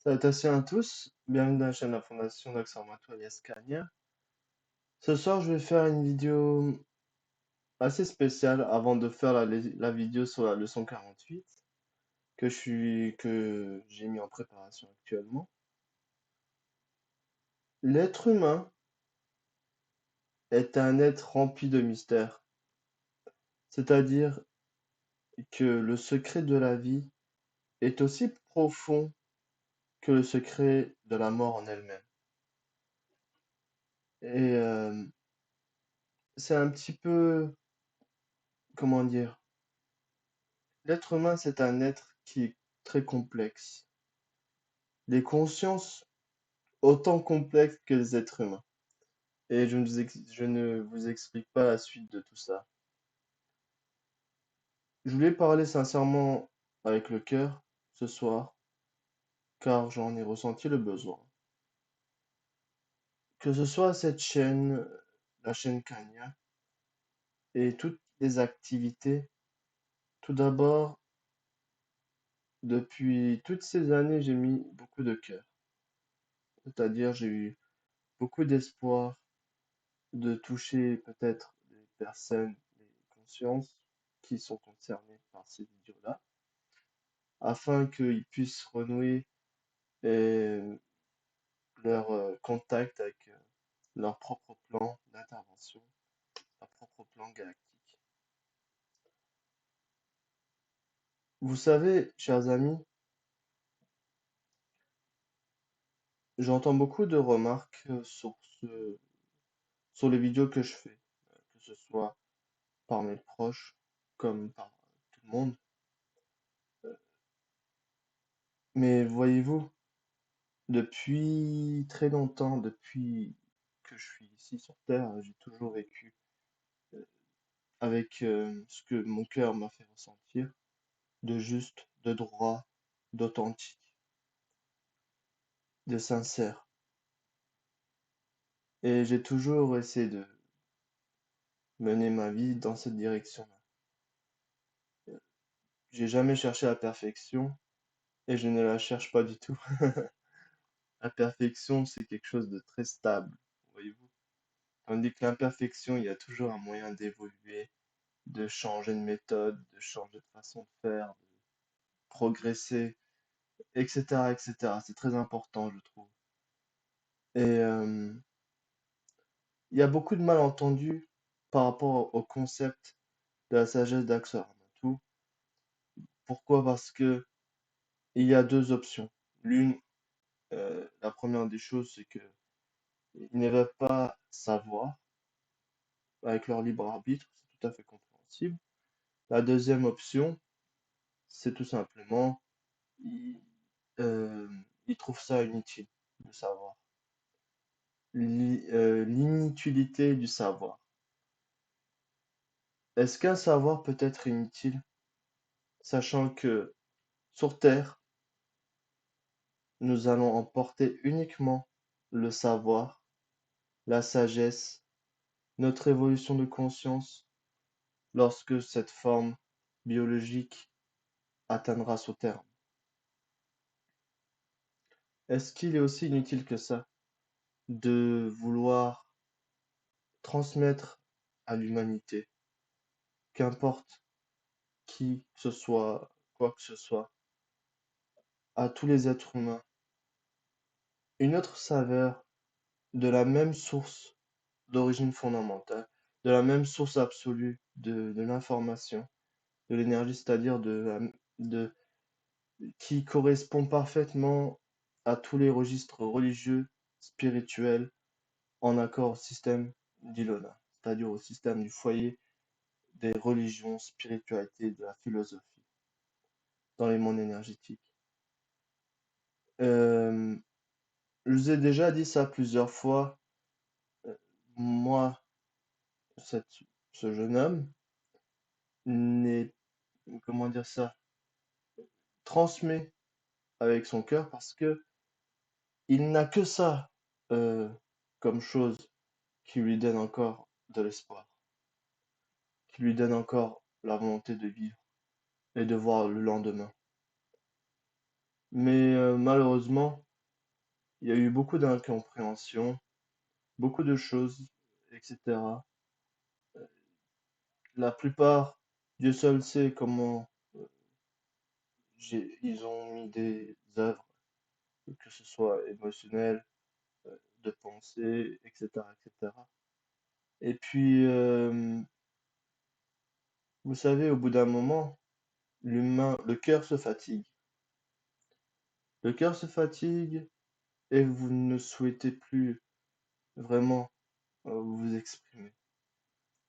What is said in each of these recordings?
Salutations à tous, bienvenue dans la chaîne de la Fondation d'Accès Matou alias Kanya. Ce soir, je vais faire une vidéo assez spéciale avant de faire la vidéo sur la leçon 48 que j'ai mis en préparation actuellement. L'être humain est un être rempli de mystères, c'est-à-dire que le secret de la vie est aussi profond que le secret de la mort en elle-même. Et c'est un petit peu, comment dire, l'être humain, c'est un être qui est très complexe. Les consciences autant complexes que les êtres humains. Et je ne vous explique pas la suite de tout ça. Je voulais parler sincèrement avec le cœur ce soir, car j'en ai ressenti le besoin. Que ce soit cette chaîne, la chaîne Kanya, et toutes les activités, tout d'abord, depuis toutes ces années, j'ai mis beaucoup de cœur. C'est-à-dire, j'ai eu beaucoup d'espoir de toucher peut-être des personnes, des consciences qui sont concernées par ces vidéos-là, afin qu'ils puissent renouer euh, leur contact avec leur propre plan d'intervention, leur propre plan galactique. Vous savez, chers amis, j'entends beaucoup de remarques sur les vidéos que je fais, que ce soit par mes proches comme par tout le monde. Mais voyez-vous, depuis très longtemps, depuis que je suis ici sur Terre, j'ai toujours vécu euh, avec ce que mon cœur m'a fait ressentir, de juste, de droit, d'authentique, de sincère. Et j'ai toujours essayé de mener ma vie dans cette direction-là. J'ai jamais cherché la perfection et je ne la cherche pas du tout. La perfection, c'est quelque chose de très stable, voyez-vous. Tandis que l'imperfection, il y a toujours un moyen d'évoluer, de changer de méthode, de changer de façon de faire, de progresser, etc., etc. C'est très important, je trouve. Et il y a beaucoup de malentendus par rapport au concept de la sagesse d'Axor Amatou. Pourquoi? Parce que il y a deux options. L'une, la première des choses, c'est que ils ne veulent pas savoir avec leur libre arbitre, c'est tout à fait compréhensible. La deuxième option, c'est tout simplement, ils, euh, ils trouvent ça inutile de savoir. L'inutilité du savoir. Est-ce qu'un savoir peut être inutile, sachant que sur Terre, nous allons emporter uniquement le savoir, la sagesse, notre évolution de conscience lorsque cette forme biologique atteindra son terme? Est-ce qu'il est aussi inutile que ça de vouloir transmettre à l'humanité, qu'importe qui que ce soit, quoi que ce soit, à tous les êtres humains, une autre saveur de la même source d'origine fondamentale, de la même source absolue de l'information, de l'énergie, c'est-à-dire de, qui correspond parfaitement à tous les registres religieux, spirituels, en accord au système d'Ilona, c'est-à-dire au système du foyer des religions, spiritualités, de la philosophie dans les mondes énergétiques. Euh, je vous ai déjà dit ça plusieurs fois. euh, Moi, cette- ce jeune homme n'est, comment dire ça, transmet avec son cœur parce que il n'a que ça euh, comme chose qui lui donne encore de l'espoir, qui lui donne encore la volonté de vivre et de voir le lendemain. Mais malheureusement, il y a eu beaucoup d'incompréhension, beaucoup de choses, etc. La plupart, Dieu seul sait comment ils ont mis des œuvres, que ce soit émotionnelles, de pensée, etc., etc. Et puis, vous savez, au bout d'un moment, le cœur se fatigue. Le cœur se fatigue et vous ne souhaitez plus vraiment vous exprimer.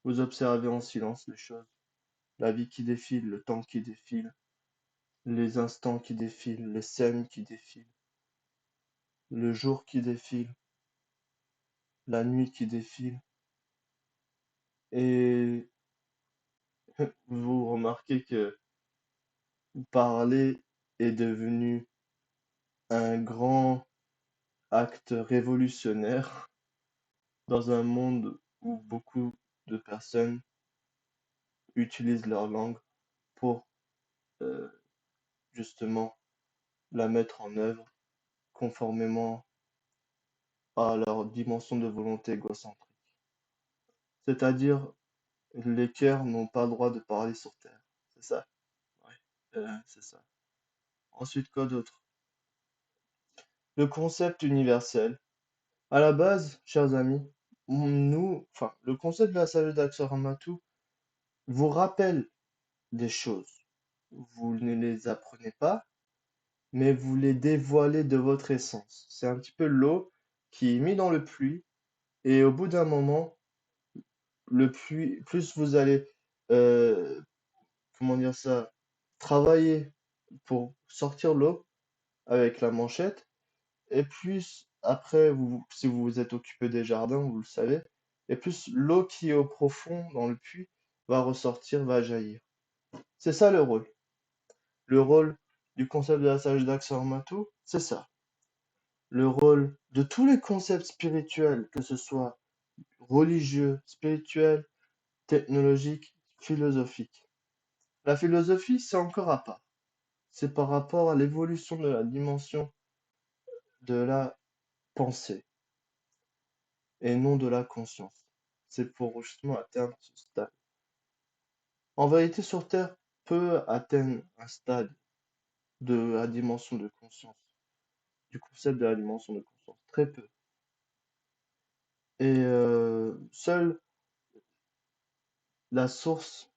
Vous observez en silence les choses, la vie qui défile, le temps qui défile, les instants qui défilent, les scènes qui défilent, le jour qui défile, la nuit qui défile. Et vous remarquez que parler est devenu un grand acte révolutionnaire dans un monde où beaucoup de personnes utilisent leur langue pour euh, justement la mettre en œuvre conformément à leur dimension de volonté égocentrique. C'est-à-dire, les cœurs n'ont pas le droit de parler sur Terre. C'est ça. Ouais, c'est ça. Ensuite, quoi d'autre? Le concept universel. À la base, chers amis, le concept de la sagesse d'Axor vous rappelle des choses. Vous ne les apprenez pas, mais vous les dévoilez de votre essence. C'est un petit peu l'eau qui est mise dans le puits, et au bout d'un moment, le puits, plus vous allez, euh, comment dire ça, travailler pour sortir l'eau avec la manchette, et plus après, si vous vous êtes occupé des jardins, vous le savez, et plus l'eau qui est au profond dans le puits va ressortir, va jaillir. C'est ça le rôle. Le rôle du concept de la sagesse d'Axormatou, c'est ça. Le rôle de tous les concepts spirituels, que ce soit religieux, spirituel, technologique, philosophique. La philosophie, c'est encore à part. C'est par rapport à l'évolution de la dimension de la pensée et non de la conscience. C'est pour justement atteindre ce stade. En vérité, sur Terre, peu atteignent un stade de la dimension de conscience, du concept de la dimension de conscience. Très peu. Et seule la source,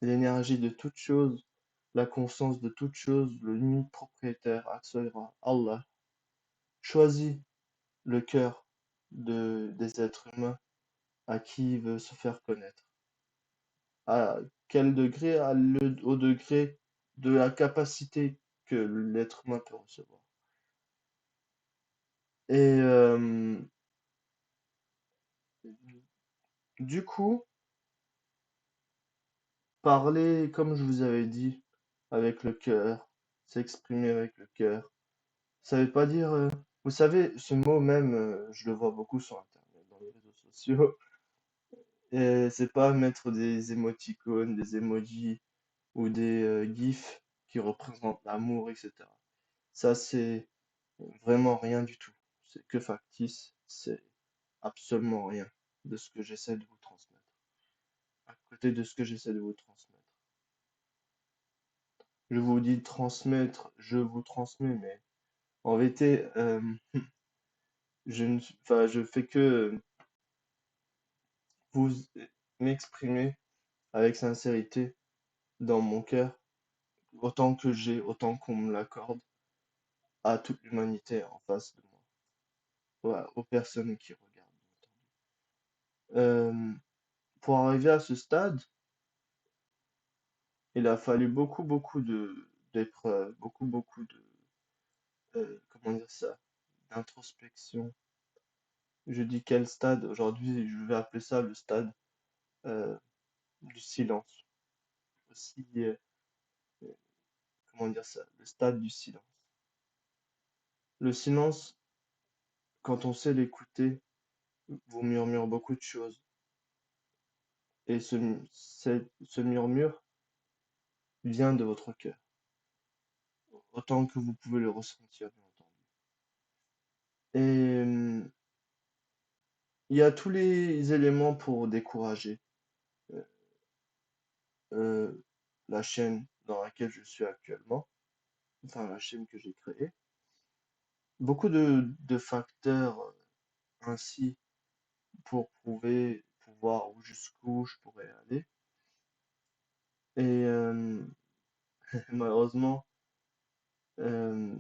l'énergie de toute chose, la conscience de toute chose, le unique propriétaire, Aksoïra, Allah, choisit le cœur des êtres humains à qui il veut se faire connaître. À quel degré? Au degré de la capacité que l'être humain peut recevoir. Et du coup, parler, comme je vous avais dit, avec le cœur, s'exprimer avec le cœur, ça veut pas dire... vous savez, ce mot même, je le vois beaucoup sur Internet, dans les réseaux sociaux, et c'est pas mettre des émoticônes, des emojis ou des gifs qui représentent l'amour, etc. Ça, c'est vraiment rien du tout. C'est que factice, c'est absolument rien de ce que j'essaie de vous transmettre. À côté de ce que j'essaie de vous transmettre. Je vous dis transmettre, je vous transmets, mais en vérité, je fais que vous m'exprimer avec sincérité dans mon cœur, autant que j'ai, autant qu'on me l'accorde, à toute l'humanité en face de moi, voilà, aux personnes qui regardent. Euh, pour arriver à ce stade, il a fallu beaucoup d'épreuves, beaucoup de, comment dire ça, d'introspection. Je dis quel stade? Aujourd'hui, je vais appeler ça le stade euh, du silence. Aussi, comment dire ça? Le stade du silence. Le silence, quand on sait l'écouter, vous murmure beaucoup de choses. Et ce murmure vient de votre cœur. autant que vous pouvez le ressentir, bien entendu. Et il y a tous les éléments pour décourager euh, euh, la chaîne dans laquelle je suis actuellement, enfin la chaîne que j'ai créée. Beaucoup de facteurs ainsi pour prouver, pour voir jusqu'où je pourrais aller. Et malheureusement, euh,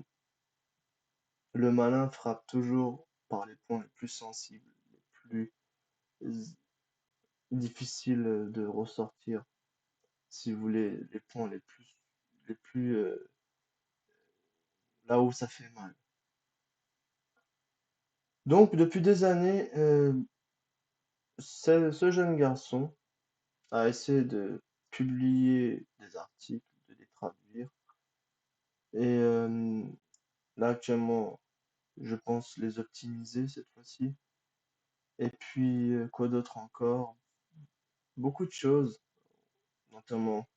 le malin frappe toujours par les points les plus sensibles, les plus difficiles de ressortir, si vous voulez, les points les plus là où ça fait mal. Donc, depuis des années, ce jeune garçon a essayé de publier des articles, de les traduire, et là actuellement, je pense les optimiser cette fois-ci. Et puis, quoi d'autre encore? Beaucoup de choses, notamment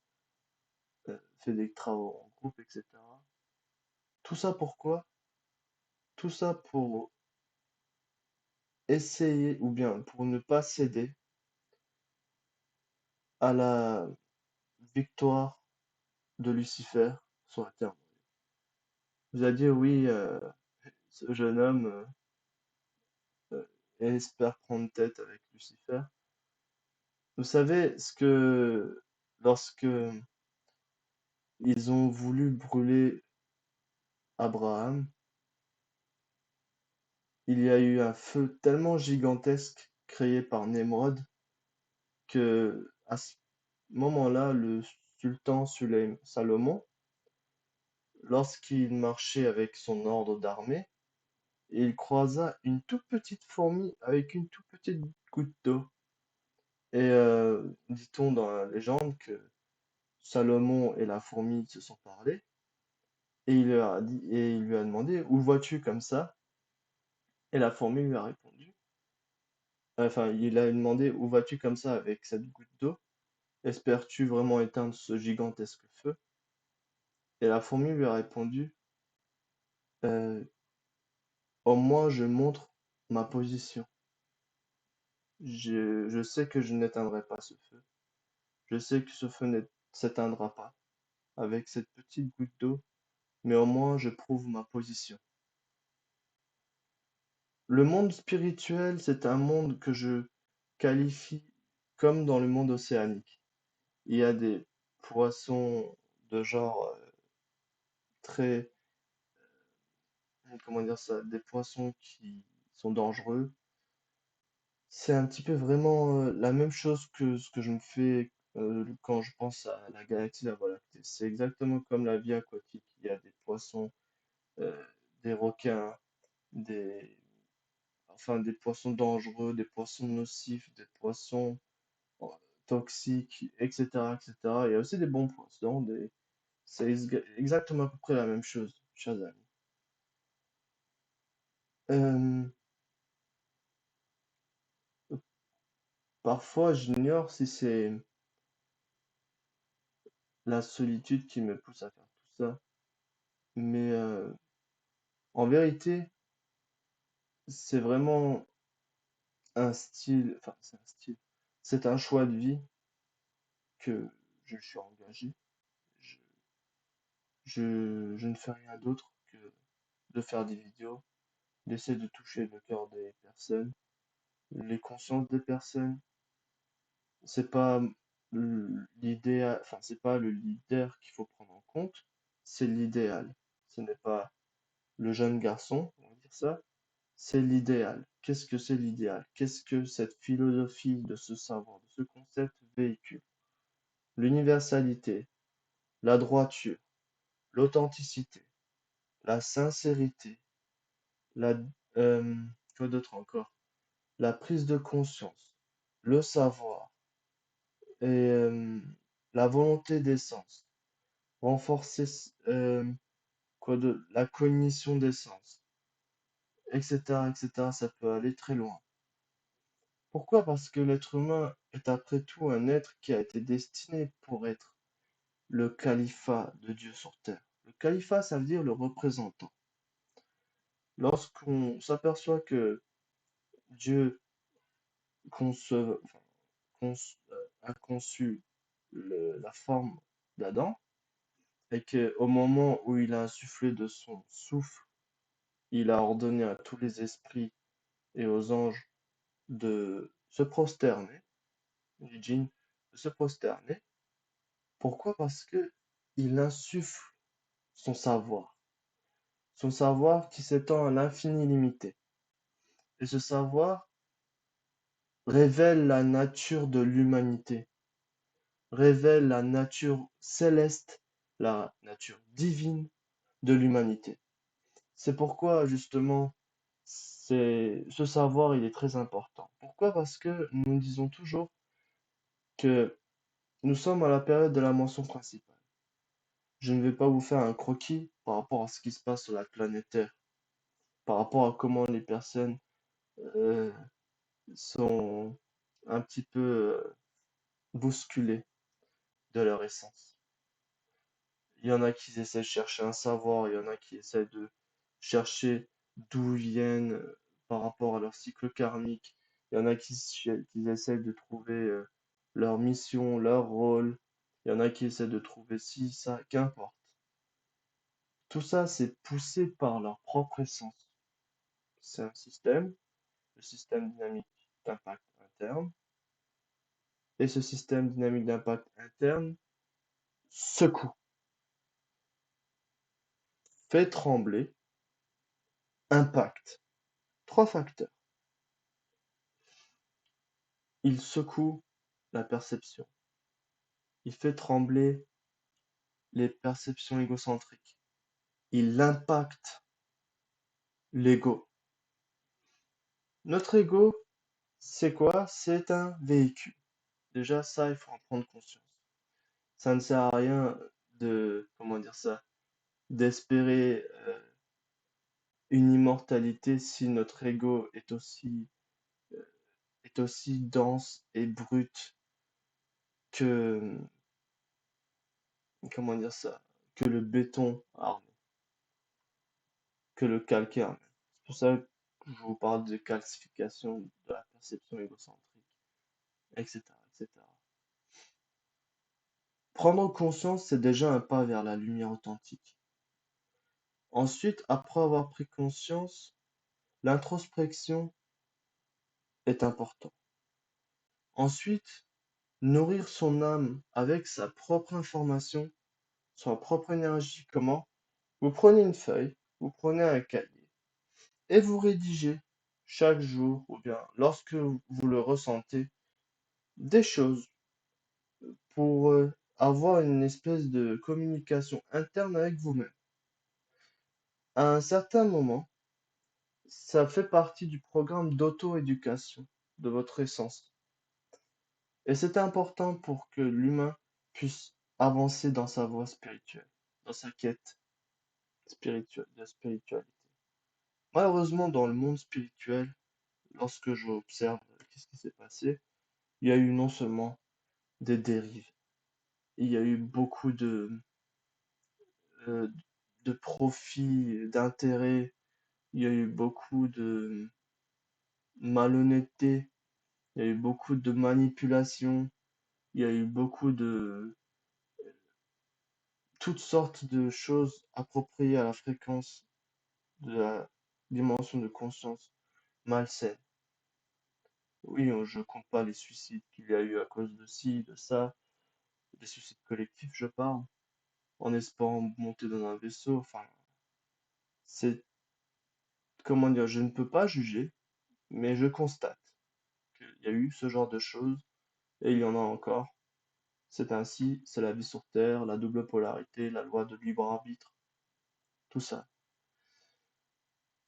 fait des travaux en groupe, etc. Tout ça pourquoi? Tout ça pour essayer, ou bien pour ne pas céder à la victoire de Lucifer sur la terre. Vous allez dire, oui, ce jeune homme espère prendre tête avec Lucifer. Vous savez ce que, lorsque ils ont voulu brûler Abraham, il y a eu un feu tellement gigantesque créé par Nemrod que à ce moment-là, le sultan Salomon, lorsqu'il marchait avec son ordre d'armée, il croisa une toute petite fourmi avec une toute petite goutte d'eau. Et dit-on dans la légende que Salomon et la fourmi se sont parlé, et il lui a demandé, où vois-tu comme ça? Et la fourmi lui a répondu, enfin, il a demandé, où vas-tu comme ça avec cette goutte d'eau? Espères-tu vraiment éteindre ce gigantesque feu? Et la fourmi lui a répondu, euh, au moins je montre ma position. Je sais que je n'éteindrai pas ce feu. Je sais que ce feu ne s'éteindra pas avec cette petite goutte d'eau, mais au moins je prouve ma position. Le monde spirituel, c'est un monde que je qualifie comme dans le monde océanique. Il y a des poissons de genre très, comment dire ça, des poissons qui sont dangereux. C'est un petit peu vraiment la même chose que ce que je me fais quand je pense à la galaxie, la Voie lactée. C'est exactement comme la vie aquatique. Il y a des poissons, euh, des requins, des, enfin des poissons dangereux, des poissons nocifs, des poissons euh, toxiques, etc., etc. Il y a aussi des bons poissons, c'est exactement à peu près la même chose, chers amis. Euh, Parfois, j'ignore si c'est la solitude qui me pousse à faire tout ça, mais en vérité, c'est vraiment un style, enfin, c'est un style, c'est un choix de vie que je suis engagé. Je, je ne fais rien d'autre que de faire des vidéos, d'essayer de toucher le cœur des personnes, les consciences des personnes. C'est pas l'idée, enfin, c'est pas le leader qu'il faut prendre en compte, c'est l'idéal. Ce n'est pas le jeune garçon, on va dire ça, c'est l'idéal. Qu'est-ce que c'est l'idéal? Qu'est-ce que cette philosophie de ce savoir, de ce concept véhicule? L'universalité, la droiture, l'authenticité, la sincérité, la, euh, quoi d'autre encore? La prise de conscience, le savoir et la volonté des sens. Renforcer la cognition des sens, etc., etc. Ça peut aller très loin. Pourquoi? Parce que l'être humain est après tout un être qui a été destiné pour être le califat de Dieu sur terre, le califat, ça veut dire le représentant. Lorsqu'on s'aperçoit que Dieu conçoit, enfin, a conçu la forme d'Adam, et qu'au moment où il a insufflé de son souffle, il a ordonné à tous les esprits et aux anges de se prosterner, les djinns de se prosterner. Pourquoi? Parce que il insuffle son savoir qui s'étend à l'infini limité. Et ce savoir révèle la nature de l'humanité, révèle la nature céleste, la nature divine de l'humanité. C'est pourquoi, justement, ce savoir, il est très important. Pourquoi? Parce que nous disons toujours que nous sommes à la période de la mention principale. Je ne vais pas vous faire un croquis par rapport à ce qui se passe sur la planète Terre, par rapport à comment les personnes euh, sont un petit peu bousculées de leur essence. Il y en a qui essaient de chercher un savoir, il y en a qui essaient de chercher d'où ils viennent par rapport à leur cycle karmique. Il y en a qui essaient de trouver leur mission, leur rôle. Il y en a qui essaient de trouver ci, ça, qu'importe. Tout ça, c'est poussé par leur propre essence. C'est un système, le système dynamique d'impact interne. Et ce système dynamique d'impact interne secoue, fait trembler, impacte. Trois facteurs. Il secoue la perception. Il fait trembler les perceptions égocentriques. Il impacte l'ego. Notre ego, c'est quoi? C'est un véhicule. Déjà, ça, il faut en prendre conscience. Ça ne sert à rien de, comment dire ça, d'espérer une immortalité si notre ego est aussi dense et brut que, comment dire ça, que le béton armé, que le calcaire même. C'est pour ça que je vous parle de calcification de la perception égocentrique, etc., etc. Prendre conscience, c'est déjà un pas vers la lumière authentique. Ensuite, après avoir pris conscience, l'introspection est important. Ensuite, nourrir son âme avec sa propre information, sa propre énergie. Comment? Vous prenez une feuille, vous prenez un cahier et vous rédigez chaque jour ou bien lorsque vous le ressentez des choses pour avoir une espèce de communication interne avec vous-même. À un certain moment, ça fait partie du programme d'auto-éducation de votre essence. Et c'est important pour que l'humain puisse avancer dans sa voie spirituelle, dans sa quête spirituelle, de spiritualité. Malheureusement, dans le monde spirituel, lorsque j'observe qu'est-ce qui s'est passé, il y a eu non seulement des dérives, il y a eu beaucoup euh, de profits, d'intérêts, il y a eu beaucoup de malhonnêteté, il y a eu beaucoup de manipulation, il y a eu beaucoup de toutes sortes de choses appropriées à la fréquence de la dimension de conscience malsaine. Oui, je compte pas les suicides qu'il y a eu à cause de ci, de ça, des suicides collectifs, je parle, en espérant monter dans un vaisseau. Enfin, c'est, comment dire, je ne peux pas juger, mais je constate qu'il y a eu ce genre de choses et il y en a encore. C'est ainsi, c'est la vie sur Terre, la double polarité, la loi de libre arbitre, tout ça.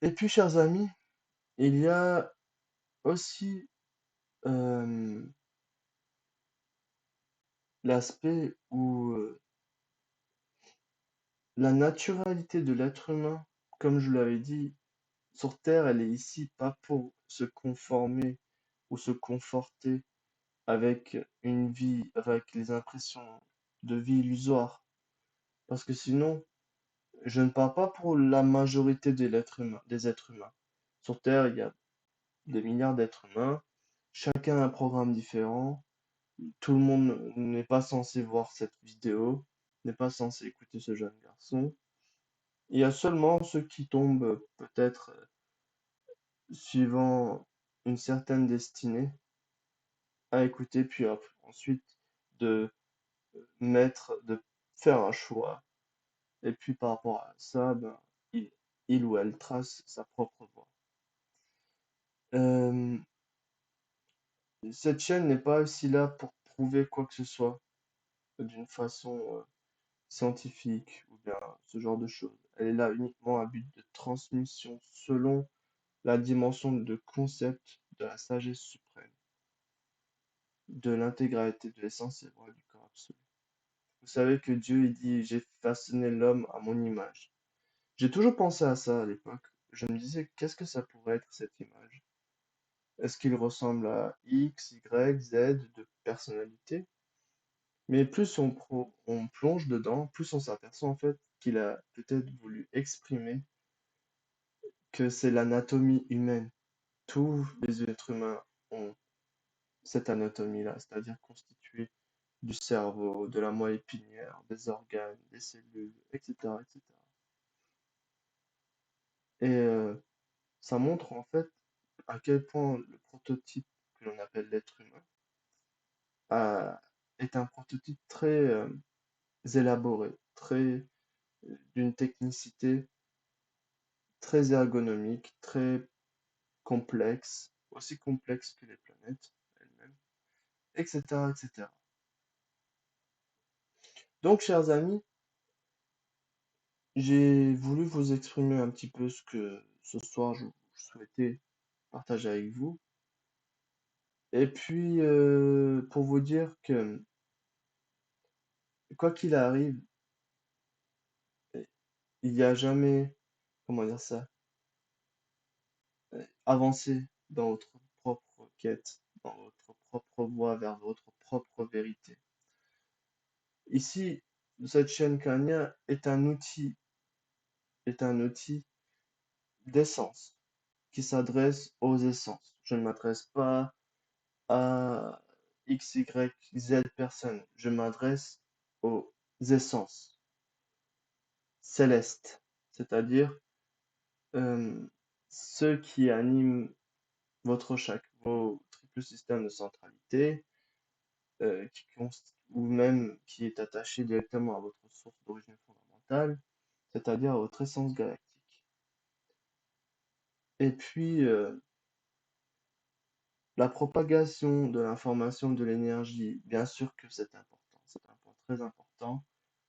Et puis, chers amis, il y a aussi euh, l'aspect où la naturalité de l'être humain, comme je l'avais dit, sur Terre, elle est ici pas pour se conformer ou se conforter avec une vie, avec les impressions de vie illusoires. Parce que sinon, Je ne parle pas pour la majorité des êtres humains. Sur Terre, il y a des milliards d'êtres humains. Chacun a un programme différent. Tout le monde n'est pas censé voir cette vidéo, n'est pas censé écouter ce jeune garçon. Il y a seulement ceux qui tombent peut-être suivant une certaine destinée à écouter, puis ensuite de de faire un choix. Et puis par rapport à ça, ben, il, il ou elle trace sa propre voie. Euh, cette chaîne n'est pas aussi là pour prouver quoi que ce soit d'une façon scientifique ou bien ce genre de choses. Elle est là uniquement à but de transmission selon la dimension de concept de la sagesse suprême, de l'intégralité de l'essence et voie du corps absolu. Vous savez que Dieu, il dit, j'ai façonné l'homme à mon image. J'ai toujours pensé à ça à l'époque. Je me disais, qu'est-ce que ça pourrait être cette image? Est-ce qu'il ressemble à X, Y, Z de personnalité? Mais plus on plonge dedans, plus on s'aperçoit en fait qu'il a peut-être voulu exprimer que c'est l'anatomie humaine. Tous les êtres humains ont cette anatomie-là, c'est-à-dire constituée du cerveau, de la moelle épinière, des organes, des cellules, etc., etc. Et ça montre en fait à quel point le prototype que l'on appelle l'être humain est un prototype très élaboré, d'une technicité très ergonomique, très complexe, aussi complexe que les planètes elles-mêmes, etc., etc. Donc, chers amis, j'ai voulu vous exprimer un petit peu ce que ce soir je souhaitais partager avec vous. Et puis, pour vous dire que, quoi qu'il arrive, il n'y a jamais, comment dire ça, avancé dans votre propre quête, dans votre propre voie vers votre propre vérité. Ici, cette chaîne Kanya est un outil d'essence qui s'adresse aux essences. Je ne m'adresse pas à X, Y, Z personnes. Je m'adresse aux essences célestes, c'est-à-dire euh, ceux qui animent votre chakra, vos triple systèmes de centralité, ou même qui est attaché directement à votre source d'origine fondamentale, c'est-à-dire à votre essence galactique. Et puis, la propagation de l'information, de l'énergie, bien sûr que c'est important, c'est un point très important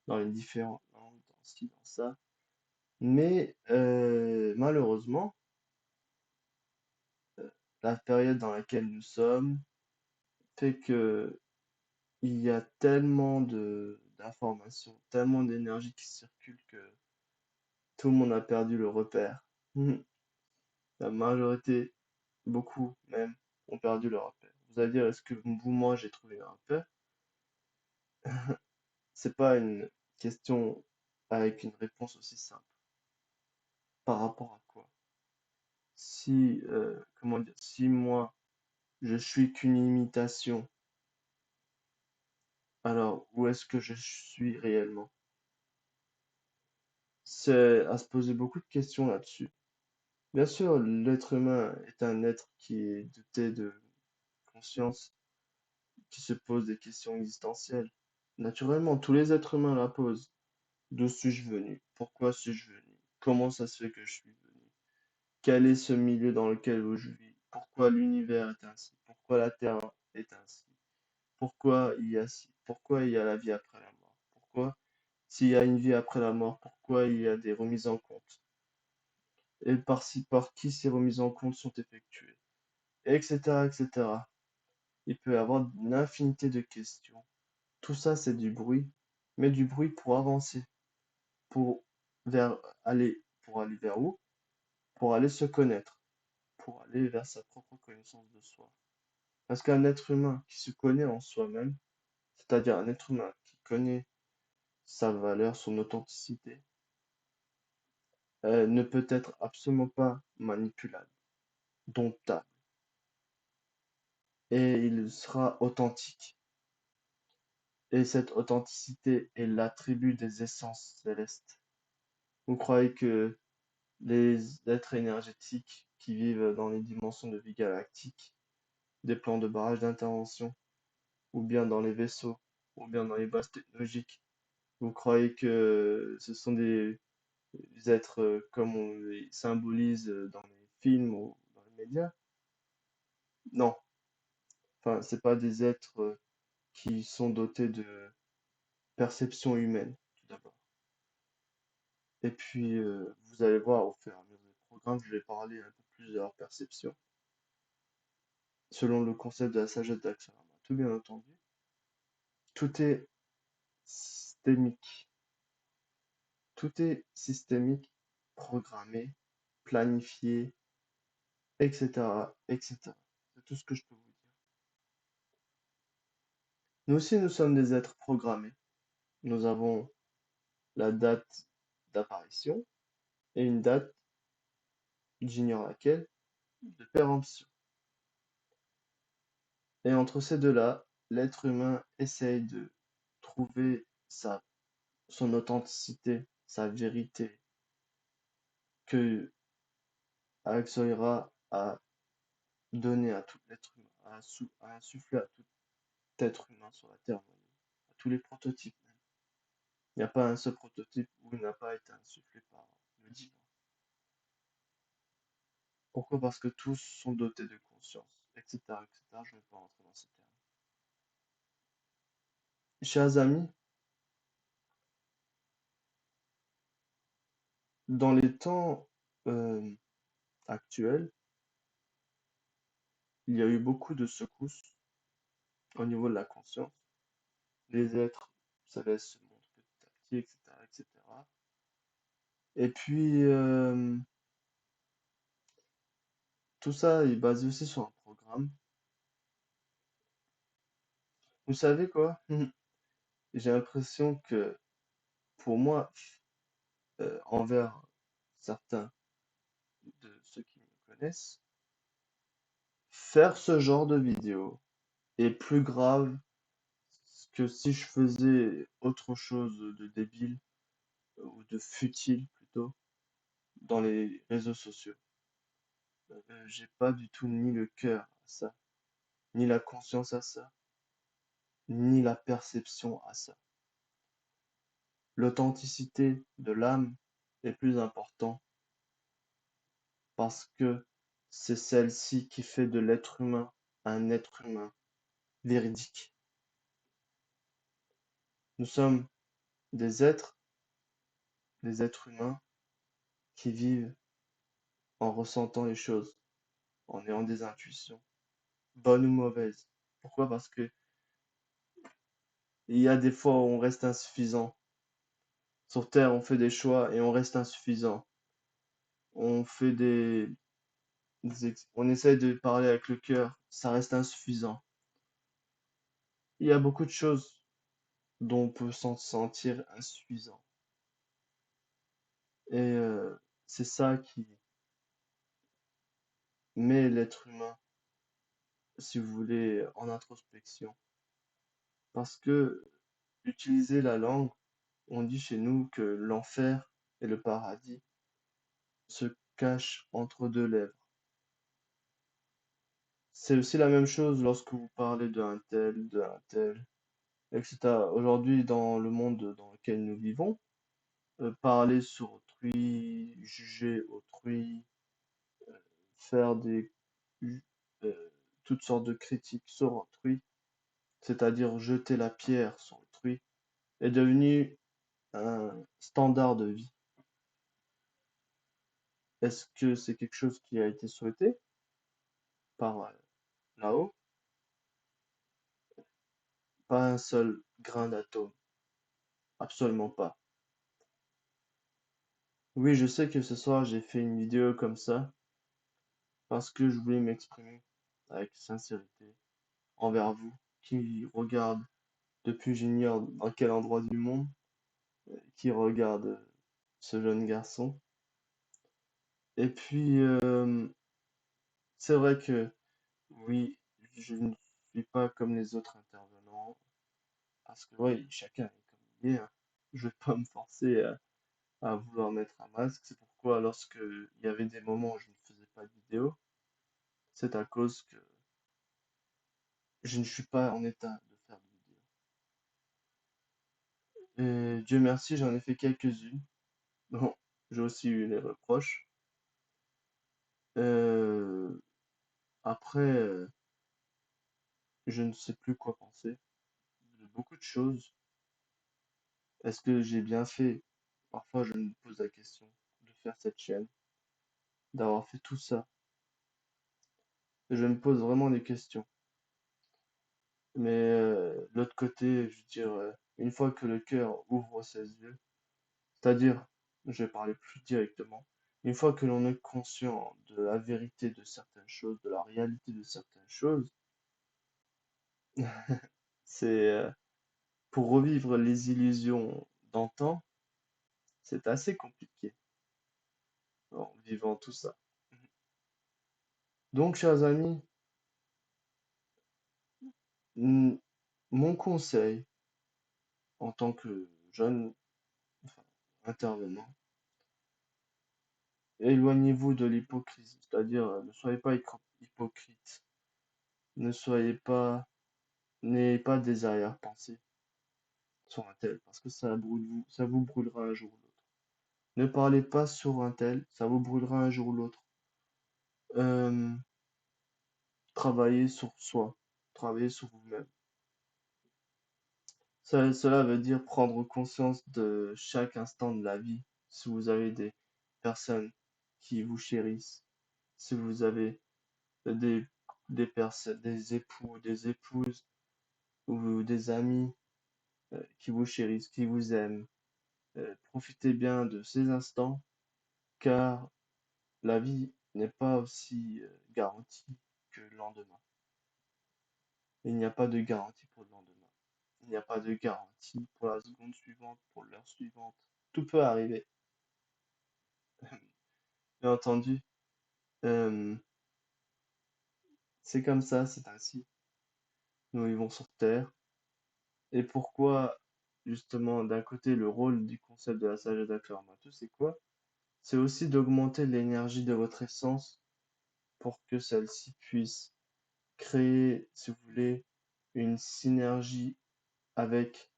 dans les différentes langues, dans ci, dans ça. Mais malheureusement, la période dans laquelle nous sommes fait que il y a tellement de d'informations, tellement d'énergie qui circule que tout le monde a perdu le repère. La majorité, beaucoup même, ont perdu le repère. Vous allez dire, est-ce que vous, moi, j'ai trouvé un repère? C'est pas une question avec une réponse aussi simple. Par rapport à quoi? Si, comment dire, si moi, je suis qu'une imitation, alors où est-ce que je suis réellement? C'est à se poser beaucoup de questions là-dessus. Bien sûr, l'être humain est un être qui est doté de conscience, qui se pose des questions existentielles. Naturellement, tous les êtres humains la posent. D'où suis-je venu? Pourquoi suis-je venu? Comment ça se fait que je suis venu? Quel est ce milieu dans lequel je vis? Pourquoi l'univers est ainsi? Pourquoi la Terre est ainsi? Pourquoi il y a ci? Pourquoi il y a la vie après la mort? Pourquoi, s'il y a une vie après la mort, pourquoi il y a des remises en compte? Et par qui ces remises en compte sont effectuées? Etc., etc. Il peut y avoir une infinité de questions. Tout ça, c'est du bruit, mais du bruit pour avancer, pour vers pour aller vers où? Pour aller se connaître, pour aller vers sa propre connaissance de soi. Parce qu'un être humain qui se connaît en soi-même, c'est-à-dire un être humain qui connaît sa valeur, son authenticité, ne peut être absolument pas manipulable, domptable, et il sera authentique. Et cette authenticité est l'attribut des essences célestes. Vous croyez que les êtres énergétiques qui vivent dans les dimensions de vie galactique, des plans de barrage d'intervention, ou bien dans les vaisseaux, ou bien dans les bases technologiques, vous croyez que ce sont des êtres comme on les symbolise dans les films ou dans les médias? Non. Enfin, c'est pas des êtres qui sont dotés de perception humaine, tout d'abord. Et puis, vous allez voir au fur et à mesure du programme, je vais parler un peu plus de leur perception, selon le concept de la sagesse d'Axarama. Tout bien entendu, tout est systémique. Tout est systémique, programmé, planifié, etc., etc. C'est tout ce que je peux vous dire. Nous aussi, nous sommes des êtres programmés. Nous avons la date d'apparition et une date, j'ignore laquelle, de péremption. Et entre ces deux-là, l'être humain essaye de trouver son authenticité, sa vérité, que Axoïra a donné à tout l'être humain, a insufflé à tout être humain sur la Terre, à tous les prototypes même. Il n'y a pas un seul prototype où il n'a pas été insufflé par le divin. Pourquoi? Parce que tous sont dotés de conscience, etc., etc. Je ne vais pas rentrer dans ces termes. Chers amis, dans les temps euh, actuels, il y a eu beaucoup de secousses au niveau de la conscience. Les êtres célestes se montrent petit à petit, etc., etc. Et puis, tout ça est basé aussi sur un programme. Vous savez quoi? J'ai l'impression que, pour moi, envers certains de ceux qui me connaissent, faire ce genre de vidéo est plus grave que si je faisais autre chose de débile ou de futile plutôt dans les réseaux sociaux. J'ai pas du tout ni le cœur à ça, ni la conscience à ça, ni la perception à ça. L'authenticité de l'âme est plus importante parce que c'est celle-ci qui fait de l'être humain un être humain véridique. Nous sommes des êtres humains qui vivent en ressentant les choses, en ayant des intuitions, bonnes ou mauvaises. Pourquoi? Parce que il y a des fois où on reste insuffisant. Sur Terre, on fait des choix et on reste insuffisant. On fait on essaye de parler avec le cœur, ça reste insuffisant. Il y a beaucoup de choses dont on peut s'en sentir insuffisant. Et c'est ça qui met l'être humain, si vous voulez, en introspection. Parce que utiliser la langue, on dit chez nous que l'enfer et le paradis se cachent entre deux lèvres. C'est aussi la même chose lorsque vous parlez de un tel, etc. Aujourd'hui, dans le monde dans lequel nous vivons, parler sur autrui, juger autrui, faire euh, toutes sortes de critiques sur autrui, c'est-à-dire jeter la pierre sur autrui, est devenu un standard de vie. Est-ce que c'est quelque chose qui a été souhaité par là-haut? Pas un seul grain d'atome, absolument pas. Oui, je sais que ce soir j'ai fait une vidéo comme ça parce que je voulais m'exprimer avec sincérité envers vous qui regardent depuis j'ignore dans quel endroit du monde, qui regarde ce jeune garçon. Et puis, c'est vrai que oui, je ne suis pas comme les autres intervenants, parce que oui, chacun est comme il est, hein. Je vais pas me forcer à vouloir mettre un masque. C'est pourquoi lorsque il y avait des moments où je ne faisais pas de vidéo, c'est à cause que je ne suis pas en état de faire de vidéo. Et Dieu merci, j'en ai fait quelques-unes. Bon, j'ai aussi eu les reproches. Euh, Après, je ne sais plus quoi penser de beaucoup de choses. Est-ce que j'ai bien fait? Parfois, je me pose la question de faire cette chaîne, d'avoir fait tout ça. Et je me pose vraiment des questions. Mais de l'autre côté, je veux dire, une fois que le cœur ouvre ses yeux, c'est-à-dire, je vais parler plus directement, une fois que l'on est conscient de la vérité de certaines choses, de la réalité de certaines choses, c'est pour revivre les illusions d'antan, c'est assez compliqué en vivant tout ça. Donc, chers amis, m- mon conseil en tant que jeune, enfin, intervenant, éloignez-vous de l'hypocrisie, c'est-à-dire ne soyez pas hypocrite, ne soyez pas, n'ayez pas des arrière-pensées sur un tel, parce que ça vous brûlera un jour ou l'autre. Ne parlez pas sur un tel, ça vous brûlera un jour ou l'autre. Euh, Travaillez sur soi, travaillez sur vous-même. Cela veut dire prendre conscience de chaque instant de la vie. Si vous avez des personnes qui vous chérissent, si vous avez des, des personnes, des époux, des épouses ou des amis qui vous chérissent, qui vous aiment, profitez bien de ces instants car la vie n'est pas aussi garantie que le lendemain. Il n'y a pas de garantie pour le lendemain. Il n'y a pas de garantie pour la seconde suivante, pour l'heure suivante. Tout peut arriver, bien entendu. Euh, c'est comme ça, c'est ainsi. Nous vivons sur Terre. Et pourquoi, justement, d'un côté, le rôle du concept de la sagesse d'Akhloramatou, c'est quoi? C'est aussi d'augmenter l'énergie de votre essence pour que celle-ci puisse créer, si vous voulez, une synergie avec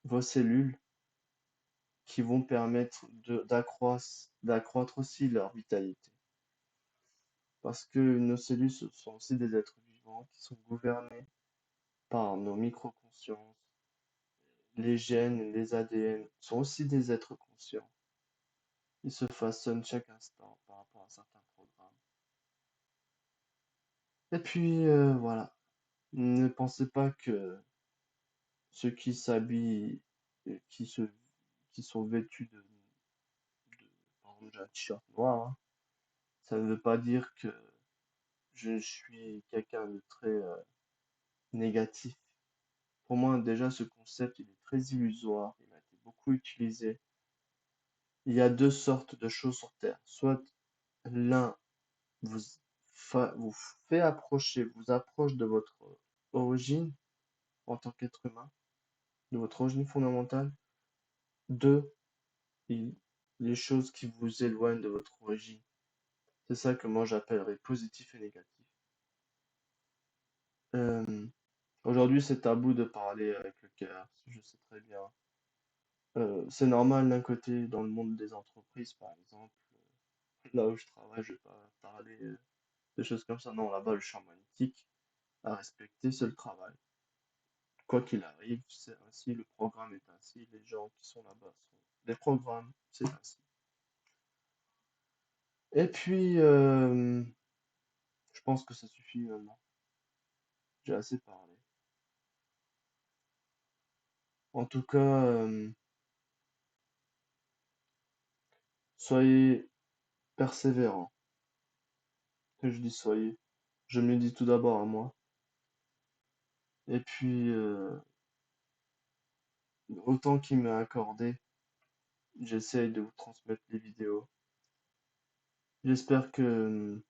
vos cellules qui vont permettre d'accroître aussi leur vitalité. Parce que nos cellules sont aussi des êtres vivants qui sont gouvernés par nos micro-consciences. Les gènes, les ADN sont aussi des êtres conscients. Ils se façonnent chaque instant par rapport à certains programmes. Et puis, voilà. Ne pensez pas que ceux qui s'habillent, et qui sont vêtus par exemple, j'ai un t-shirt noir, hein, ça ne veut pas dire que je suis quelqu'un de très négatif. Pour moi, déjà, ce concept, il est très illusoire. Il a été beaucoup utilisé. Il y a deux sortes de choses sur Terre. Soit l'un vous, vous fait approcher, vous approche de votre origine en tant qu'être humain, de votre origine fondamentale. Deux, les choses qui vous éloignent de votre origine. C'est ça que moi j'appellerais positif et négatif. Euh, Aujourd'hui, c'est tabou de parler avec le cœur, je sais très bien. C'est normal d'un côté, dans le monde des entreprises, par exemple, là où je travaille, je vais pas parler de choses comme ça. Non, là-bas, le champ magnétique à respecter, c'est le travail. Quoi qu'il arrive, c'est ainsi, le programme est ainsi, les gens qui sont là-bas sont des programmes, c'est ainsi. Et puis, je pense que ça suffit maintenant. J'ai assez parlé. En tout cas, soyez persévérants. Que je dis soyez, je me le dis tout d'abord à moi. Et puis, autant qu'il m'est accordé, j'essaye de vous transmettre les vidéos. J'espère que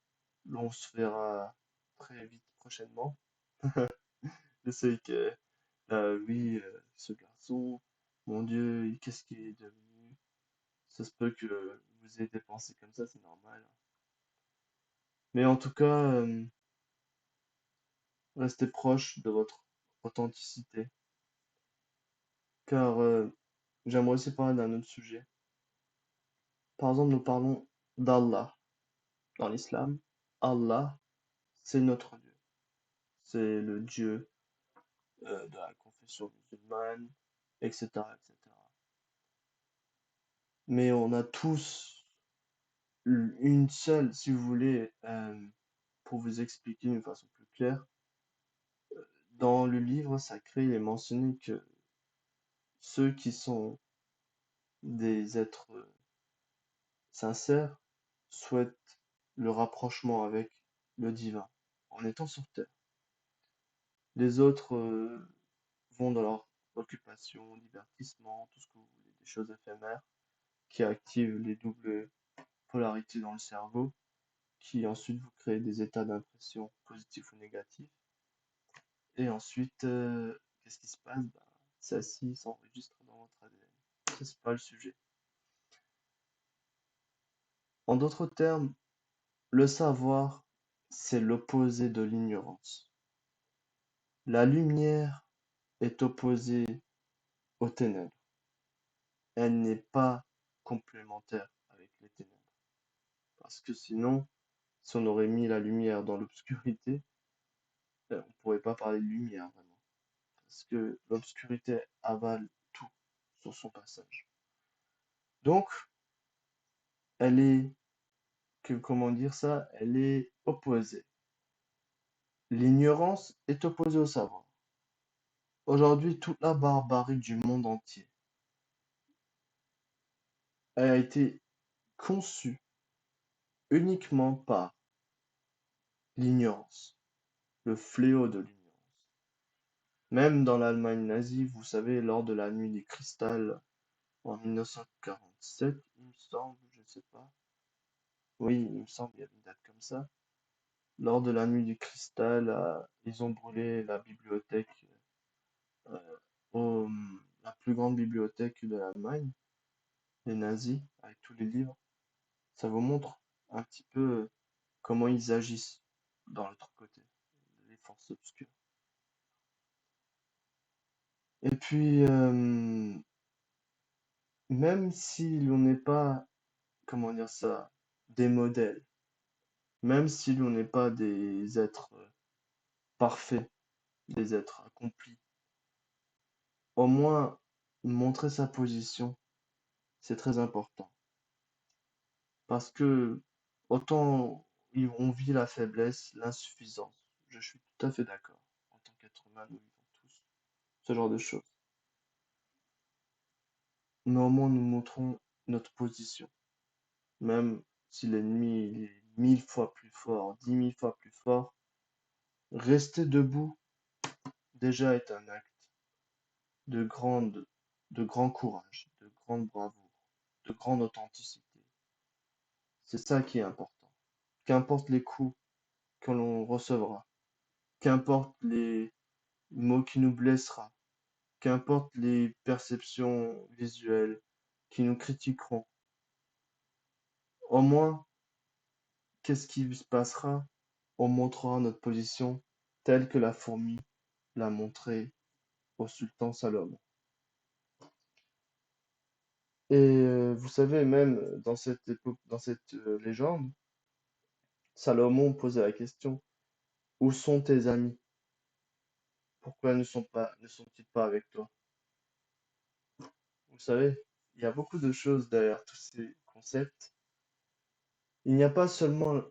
l'on se verra très vite prochainement. Je sais que, oui, ce garçon, mon Dieu, qu'est-ce qu'il est devenu? Ça se peut que vous ayez des pensées comme ça, c'est normal. Mais en tout cas, restez proche de votre authenticité. Car j'aimerais aussi parler d'un autre sujet. Par exemple, nous parlons d'Allah. Dans l'islam, Allah, c'est notre Dieu. C'est le Dieu de la confession musulmane, etc., etc. Mais on a tous une seule, si vous voulez, pour vous expliquer d'une façon plus claire, dans le livre sacré, il est mentionné que ceux qui sont des êtres sincères souhaitent le rapprochement avec le divin en étant sur terre. Les autres vont dans leur occupation, divertissement, tout ce que vous voulez, des choses éphémères qui activent les doubles polarités dans le cerveau, qui ensuite vous créent des états d'impression positifs ou négatifs. Et ensuite, qu'est-ce qui se passe? Ben, celle-ci s'enregistre dans votre ADN. Ça, c'est pas le sujet. En d'autres termes, le savoir, c'est l'opposé de l'ignorance. La lumière est opposée aux ténèbres. Elle n'est pas complémentaire avec les ténèbres. Parce que sinon, si on aurait mis la lumière dans l'obscurité, on pourrait pas parler de lumière vraiment. Parce que l'obscurité avale tout sur son passage. Donc, elle est, comment dire ça, elle est opposée. L'ignorance est opposée au savoir. Aujourd'hui, toute la barbarie du monde entier a été conçue uniquement par l'ignorance, le fléau de l'ignorance. Même dans l'Allemagne nazie, vous savez, lors de la nuit des cristal en 1947, il me semble, je ne sais pas. Oui, il me semble, il y a une date comme ça. Lors de la nuit du cristal, ils ont brûlé la bibliothèque, euh, la plus grande bibliothèque de l'Allemagne, les nazis, avec tous les livres. Ça vous montre un petit peu comment ils agissent dans l'autre côté, les forces obscures. Et puis, même si l'on n'est pas, comment dire ça, des modèles, même si l'on n'est pas des êtres parfaits, des êtres accomplis, au moins montrer sa position, c'est très important. Parce que autant on vit la faiblesse, l'insuffisance, je suis tout à fait d'accord. En tant qu'être humain, nous vivons tous ce genre de choses. Mais au moins nous montrons notre position. Même si l'ennemi est 1000 fois plus fort, 10 000 fois plus fort, rester debout déjà est un acte de grande, de grand courage, de grande bravoure, de grande authenticité. C'est ça qui est important. Qu'importe les coups que l'on recevra, qu'importe les mots qui nous blessera, qu'importe les perceptions visuelles qui nous critiqueront, au moins, qu'est-ce qui se passera? On montrera notre position telle que la fourmi l'a montré au sultan Salomon. Et vous savez, même dans cette époque, dans cette légende, Salomon posait la question, où sont tes amis? Pourquoi ne sont-ils pas avec toi? Vous savez, il y a beaucoup de choses derrière tous ces concepts. Il n'y a pas seulement,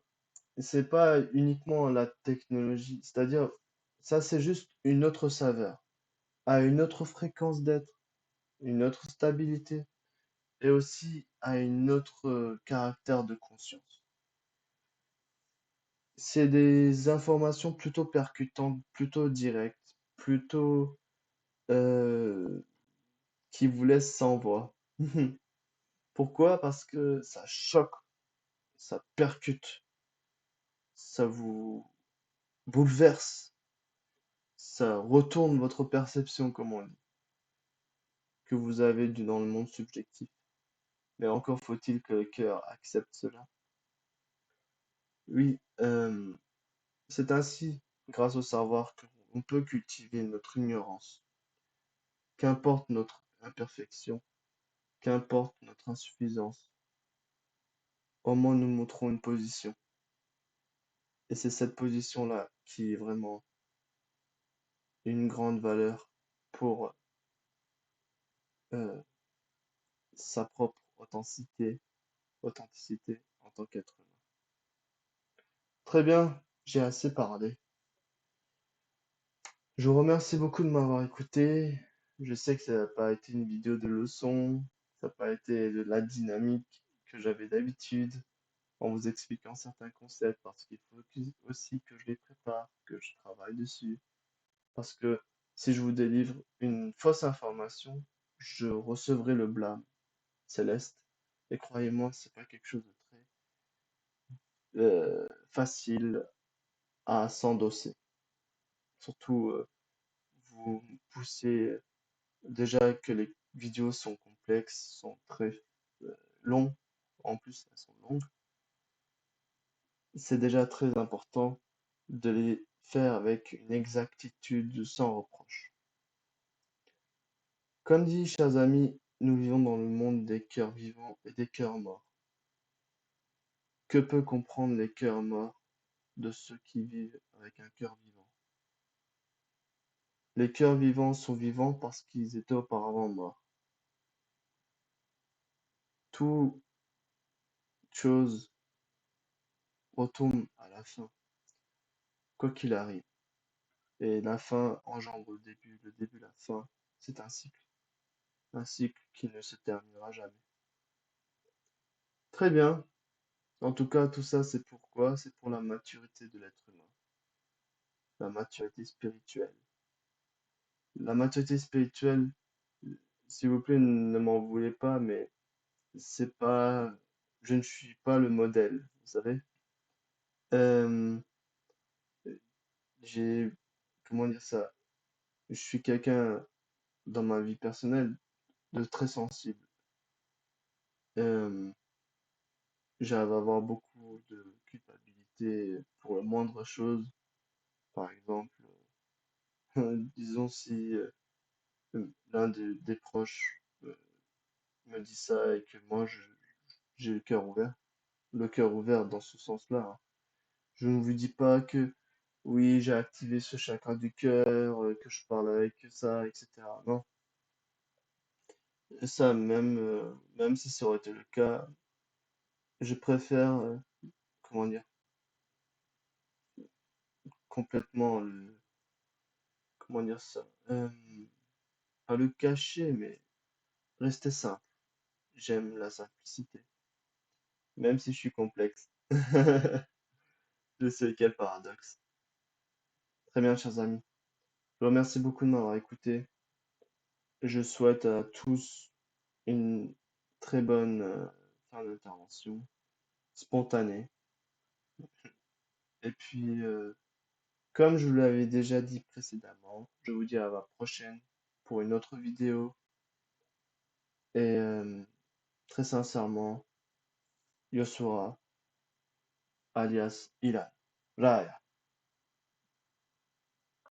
c'est pas uniquement la technologie, c'est-à-dire, ça c'est juste une autre saveur, à une autre fréquence d'être, une autre stabilité, et aussi à une autre caractère de conscience. C'est des informations plutôt percutantes, plutôt directes, plutôt euh, qui vous laissent sans voix. Pourquoi? Parce que ça choque, ça percute, ça vous bouleverse, ça retourne votre perception, comme on dit, que vous avez dans le monde subjectif. Mais encore faut-il que le cœur accepte cela. Oui, c'est ainsi, grâce au savoir, qu'on peut cultiver notre ignorance. Qu'importe notre imperfection, qu'importe notre insuffisance, au moins nous montrons une position. Et c'est cette position-là qui est vraiment une grande valeur pour euh, sa propre authenticité en tant qu'être humain. Très bien, j'ai assez parlé. Je vous remercie beaucoup de m'avoir écouté. Je sais que ça n'a pas été une vidéo de leçon, ça n'a pas été de la dynamique que j'avais d'habitude en vous expliquant certains concepts parce qu'il faut aussi que je les prépare, que je travaille dessus. Parce que si je vous délivre une fausse information, je recevrai le blâme céleste. Et croyez-moi, c'est pas quelque chose de très facile à s'endosser. Surtout, vous poussez déjà que les vidéos sont complexes, sont très longues. En plus, elles sont longues. C'est déjà très important de les faire avec une exactitude sans reproche. Comme dit, chers amis, nous vivons dans le monde des cœurs vivants et des cœurs morts. Que peut comprendre les cœurs morts de ceux qui vivent avec un cœur vivant? Les cœurs vivants sont vivants parce qu'ils étaient auparavant morts. Toute chose retourne à la fin, quoi qu'il arrive. Et la fin engendre le début la fin. C'est un cycle qui ne se terminera jamais. Très bien. En tout cas, tout ça, c'est pourquoi? C'est pour la maturité de l'être humain, la maturité spirituelle. La maturité spirituelle, s'il vous plaît, ne m'en voulez pas, mais c'est pas, je ne suis pas le modèle, vous savez. Euh, j'ai, comment dire ça? Je suis quelqu'un dans ma vie personnelle de très sensible. Euh, J'arrive à avoir beaucoup de culpabilité pour la moindre chose. Par exemple, disons si des proches me dit ça et que moi j'ai le cœur ouvert dans ce sens-là, hein. Je ne vous dis pas que oui, j'ai activé ce chakra du cœur, que je parle avec ça, etc. Non, et ça même si ça aurait été le cas, je préfère, comment dire, complètement comment dire ça, pas le cacher, mais rester simple. J'aime la simplicité, même si je suis complexe. Je sais quel paradoxe. Très bien, chers amis. Je vous remercie beaucoup de m'avoir écouté. Je souhaite à tous une très bonne fin d'intervention, spontanée. Et puis, comme je vous l'avais déjà dit précédemment, je vous dis à la prochaine pour une autre vidéo. Et très sincèrement, Yosura, alias Ilan. Raya.